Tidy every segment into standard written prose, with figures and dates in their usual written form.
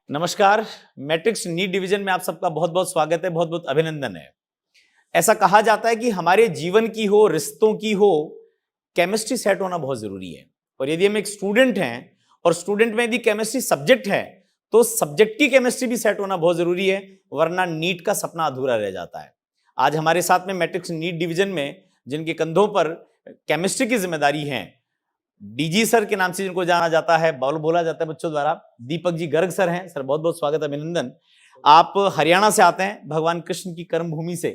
नमस्कार। Matrix NEET division में आप सबका बहुत बहुत स्वागत है, बहुत बहुत अभिनंदन है। ऐसा कहा जाता है कि हमारे जीवन की हो, रिश्तों की हो, केमिस्ट्री सेट होना बहुत जरूरी है। और यदि हम एक स्टूडेंट हैं और स्टूडेंट में यदि केमिस्ट्री सब्जेक्ट है तो सब्जेक्ट की केमिस्ट्री भी सेट होना बहुत जरूरी है, वरना नीट का सपना अधूरा रह जाता है। आज हमारे साथ में मैट्रिक्स नीट डिवीजन में जिनके कंधों पर केमिस्ट्री की जिम्मेदारी है, डीजी सर के नाम से जिनको जाना जाता है, बोला जाता है बच्चों द्वारा, दीपक जी गर्ग सर हैं। सर बहुत बहुत स्वागत, अभिनंदन। आप हरियाणा से आते हैं, भगवान कृष्ण की कर्म भूमि से।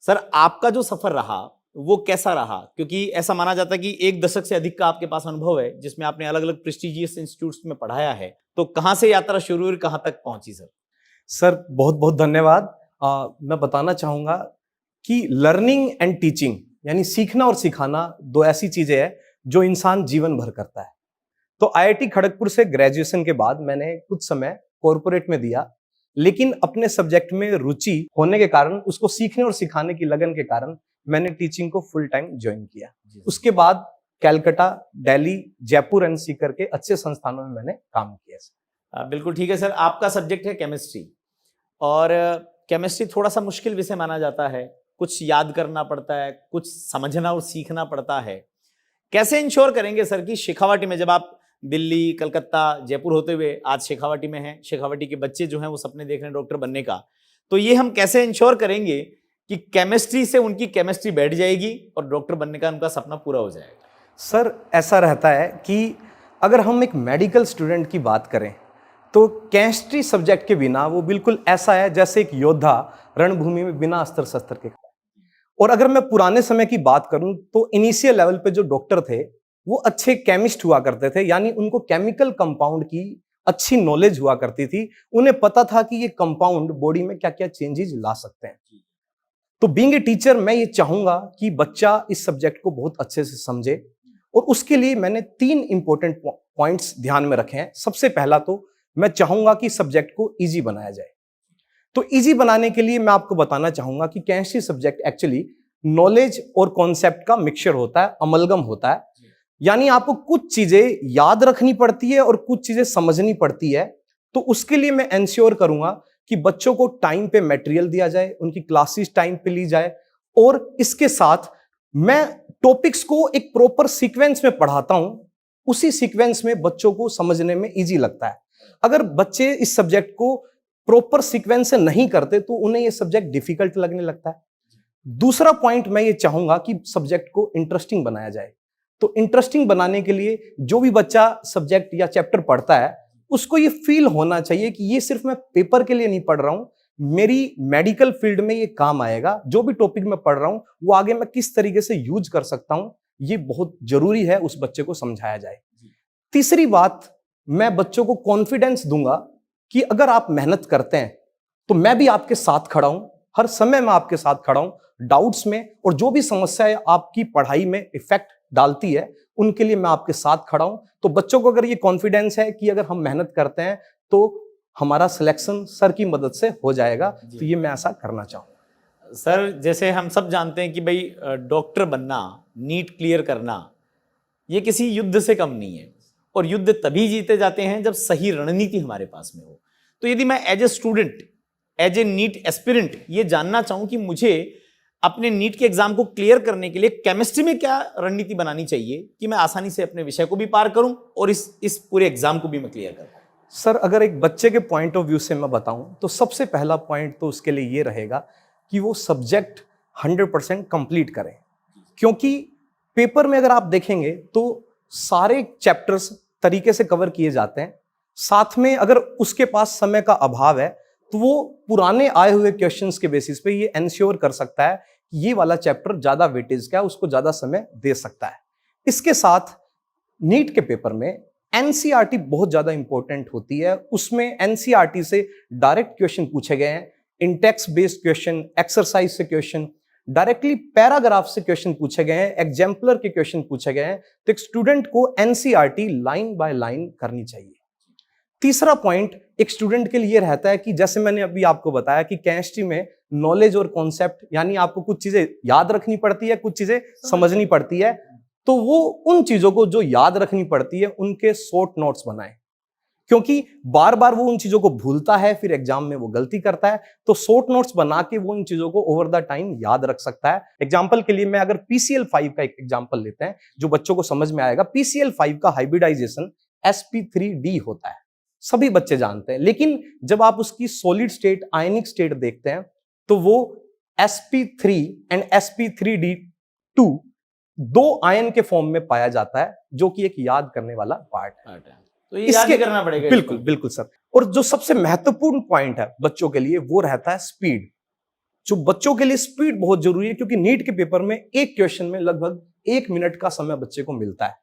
सर आपका जो सफर रहा वो कैसा रहा? क्योंकि ऐसा माना जाता है कि 1 दशक से अधिक का आपके पास अनुभव है, जिसमें आपने अलग अलग प्रेस्टिजियस इंस्टीट्यूट्स में पढ़ाया है। तो कहां से यात्रा शुरू हुई, कहां तक पहुंची सर? सर बहुत बहुत धन्यवाद। मैं बताना चाहूंगा कि लर्निंग एंड टीचिंग यानी सीखना और सिखाना दो ऐसी चीजें हैं जो इंसान जीवन भर करता है। तो आईआईटी खड़गपुर से ग्रेजुएशन के बाद मैंने कुछ समय कॉरपोरेट में दिया, लेकिन अपने सब्जेक्ट में रुचि होने के कारण, उसको सीखने और सिखाने की लगन के कारण मैंने टीचिंग को फुल टाइम ज्वाइन किया। उसके बाद कलकत्ता, दिल्ली, जयपुर एनसी करके अच्छे संस्थानों में मैंने काम किया। बिल्कुल ठीक है सर। आपका सब्जेक्ट है केमिस्ट्री, और केमिस्ट्री थोड़ा सा मुश्किल विषय माना जाता है। कुछ याद करना पड़ता है, कुछ समझना और सीखना पड़ता है। कैसे इंश्योर करेंगे सर कि शेखावाटी में, जब आप दिल्ली, कलकत्ता, जयपुर होते हुए आज शेखावाटी में हैं, शेखावाटी के बच्चे जो हैं वो सपने देख रहे हैं डॉक्टर बनने का, तो ये हम कैसे इंश्योर करेंगे कि केमिस्ट्री से उनकी केमिस्ट्री बैठ जाएगी और डॉक्टर बनने का उनका सपना पूरा हो जाएगा? सर ऐसा रहता है कि अगर हम एक मेडिकल स्टूडेंट की बात करें तो केमिस्ट्री सब्जेक्ट के बिना वो बिल्कुल ऐसा है जैसे एक योद्धा रणभूमि में बिना अस्त्र शस्त्र के। और अगर मैं पुराने समय की बात करूं तो इनिशियल लेवल पे जो डॉक्टर थे वो अच्छे केमिस्ट हुआ करते थे, यानी उनको केमिकल कंपाउंड की अच्छी नॉलेज हुआ करती थी। उन्हें पता था कि ये कंपाउंड बॉडी में क्या क्या चेंजेस ला सकते हैं। तो बीइंग ए टीचर मैं ये चाहूंगा कि बच्चा इस सब्जेक्ट को बहुत अच्छे से समझे, और उसके लिए मैंने 3 इंपॉर्टेंट पॉइंट्स ध्यान में रखे हैं। सबसे पहला तो मैं चाहूंगा कि सब्जेक्ट को इजी बनाया जाए। तो इजी बनाने के लिए मैं आपको बताना चाहूंगा कि केमिस्ट्री सब्जेक्ट एक्चुअली नॉलेज और कॉन्सेप्ट का मिक्सचर होता है, अमलगम होता है। यानी आपको कुछ चीजें याद रखनी पड़ती है और कुछ चीजें समझनी पड़ती है। तो उसके लिए मैं एंश्योर करूंगा कि बच्चों को टाइम पे मटेरियल दिया जाए, उनकी क्लासेस टाइम पे ली जाए, और इसके साथ मैं टॉपिक्स को एक प्रॉपर सीक्वेंस में पढ़ाता हूं। उसी सीक्वेंस में बच्चों को समझने में इजी लगता है। अगर बच्चे इस सब्जेक्ट को प्रॉपर सीक्वेंस से नहीं करते तो उन्हें यह सब्जेक्ट डिफिकल्ट लगने लगता है। दूसरा पॉइंट मैं ये चाहूंगा कि सब्जेक्ट को इंटरेस्टिंग बनाया जाए। तो इंटरेस्टिंग बनाने के लिए जो भी बच्चा सब्जेक्ट या चैप्टर पढ़ता है उसको ये फील होना चाहिए कि ये सिर्फ मैं पेपर के लिए नहीं पढ़ रहा हूं, मेरी मेडिकल फील्ड में ये काम आएगा। जो भी टॉपिक मैं पढ़ रहा हूं वो आगे मैं किस तरीके से यूज कर सकता हूं, ये बहुत जरूरी है उस बच्चे को समझाया जाए। तीसरी बात, मैं बच्चों को कॉन्फिडेंस दूंगा कि अगर आप मेहनत करते हैं तो मैं भी आपके साथ खड़ा हूं, हर समय मैं आपके साथ खड़ा हूं डाउट्स में, और जो भी समस्याएं आपकी पढ़ाई में इफेक्ट डालती है उनके लिए मैं आपके साथ खड़ा हूं। तो बच्चों को अगर ये कॉन्फिडेंस है कि अगर हम मेहनत करते हैं तो हमारा सिलेक्शन सर की मदद से हो जाएगा, तो ये मैं ऐसा करना चाहूंगा। सर जैसे हम सब जानते हैं कि भाई डॉक्टर बनना, नीट क्लियर करना, ये किसी युद्ध से कम नहीं है, और युद्ध तभी जीते जाते हैं जब सही रणनीति हमारे पास में हो। तो यदि मैं as a student, as a NEET aspirant ये जानना चाहूं कि मुझे अपने नीट के एग्जाम को क्लियर करने के लिए केमिस्ट्री में क्या रणनीति बनानी चाहिए कि मैं आसानी से अपने विषय को भी पार करूं और इस पूरे एग्जाम को भी मैं क्लियर करूं? सर अगर एक बच्चे के पॉइंट ऑफ व्यू से मैं बताऊं तो सबसे पहला पॉइंट तो उसके लिए ये रहेगा कि वो सब्जेक्ट 100% कंप्लीट करें। क्योंकि पेपर में अगर आप देखेंगे तो सारे चैप्टर्स तरीके से कवर किए जाते हैं। साथ में अगर उसके पास समय का अभाव है तो वो पुराने आए हुए क्वेश्चंस के बेसिस पे ये एंश्योर कर सकता है कि ये वाला चैप्टर ज्यादा वेटेज का है, उसको ज्यादा समय दे सकता है। इसके साथ नीट के पेपर में एनसीईआरटी बहुत ज्यादा इंपॉर्टेंट होती है। उसमें एनसीईआरटी से डायरेक्ट क्वेश्चन पूछे गए हैं, इंटेक्स्ट बेस्ड क्वेश्चन, एक्सरसाइज से क्वेश्चन, डायरेक्टली पैराग्राफ से क्वेश्चन पूछे गए हैं, एग्जाम्पलर के क्वेश्चन पूछे गए हैं। तो एक स्टूडेंट को एनसीईआरटी लाइन बाय लाइन करनी चाहिए। तीसरा पॉइंट एक स्टूडेंट के लिए रहता है कि जैसे मैंने अभी आपको बताया कि केमिस्ट्री में नॉलेज और कॉन्सेप्ट, यानी आपको कुछ चीजें याद रखनी पड़ती है, कुछ चीजें समझनी पड़ती है। तो वो उन चीजों को जो याद रखनी पड़ती है उनके शॉर्ट नोट्स बनाएं। क्योंकि बार बार वो उन चीजों को भूलता है, फिर एग्जाम में वो गलती करता है। तो शॉर्ट नोट्स बना के वो इन चीजों को ओवर द टाइम याद रख सकता है। एग्जाम्पल के लिए मैं अगर PCL5 का एक एग्जाम्पल लेते हैं जो बच्चों को समझ में आएगा। PCL5 का हाइब्रिडाइजेशन sp3d होता है, सभी बच्चे जानते हैं। लेकिन जब आप उसकी सॉलिड स्टेट, आयनिक स्टेट देखते हैं तो वो sp3 एंड sp3d2 दो आयन के फॉर्म में पाया जाता है, जो कि एक याद करने वाला पार्ट है। तो ये याद ही करना पड़ेगा। बिल्कुल बिल्कुल सर। और जो सबसे महत्वपूर्ण पॉइंट है बच्चों के लिए वो रहता है स्पीड। जो बच्चों के लिए स्पीड बहुत जरूरी है, क्योंकि नीट के पेपर में एक क्वेश्चन में लगभग 1 मिनट का समय बच्चे को मिलता है।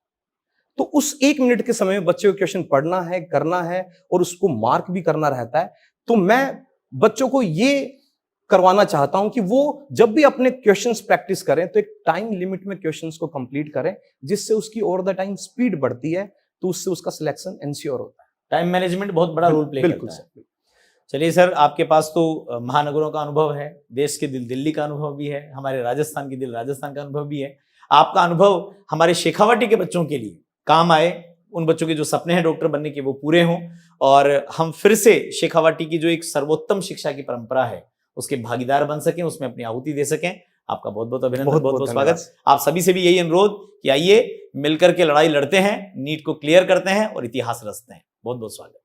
तो उस 1 मिनट के समय में बच्चे को क्वेश्चन पढ़ना है, करना है और उसको मार्क भी करना रहता है। तो मैं बच्चों को ये करवाना चाहता हूं कि वो जब भी अपने क्वेश्चंस प्रैक्टिस करें तो एक टाइम लिमिट में क्वेश्चंस को कंप्लीट करें, जिससे उसकी ओवर द टाइम स्पीड बढ़ती है, तो उससे उसका सिलेक्शन इंश्योर होता है। टाइम मैनेजमेंट बहुत बड़ा रोल प्ले बिल्कुल करता है। सर। चलिए सर, आपके पास तो महानगरों का अनुभव है, देश के दिल दिल्ली का अनुभव भी है, हमारे राजस्थान के दिल राजस्थान का अनुभव भी है। आपका अनुभव हमारे शेखावाटी के बच्चों के लिए काम आए, उन बच्चों के जो सपने हैं डॉक्टर बनने के वो पूरे हों, और हम फिर से शेखावाटी की जो एक सर्वोत्तम शिक्षा की परंपरा है उसके भागीदार बन सकें, उसमें अपनी आहुति दे सकें। आपका बहुत बहुत अभिनंदन, बहुत बहुत स्वागत। आप सभी से भी यही अनुरोध कि आइए मिलकर के लड़ाई लड़ते हैं, नीट को क्लियर करते हैं और इतिहास रचते हैं। बहुत बहुत स्वागत।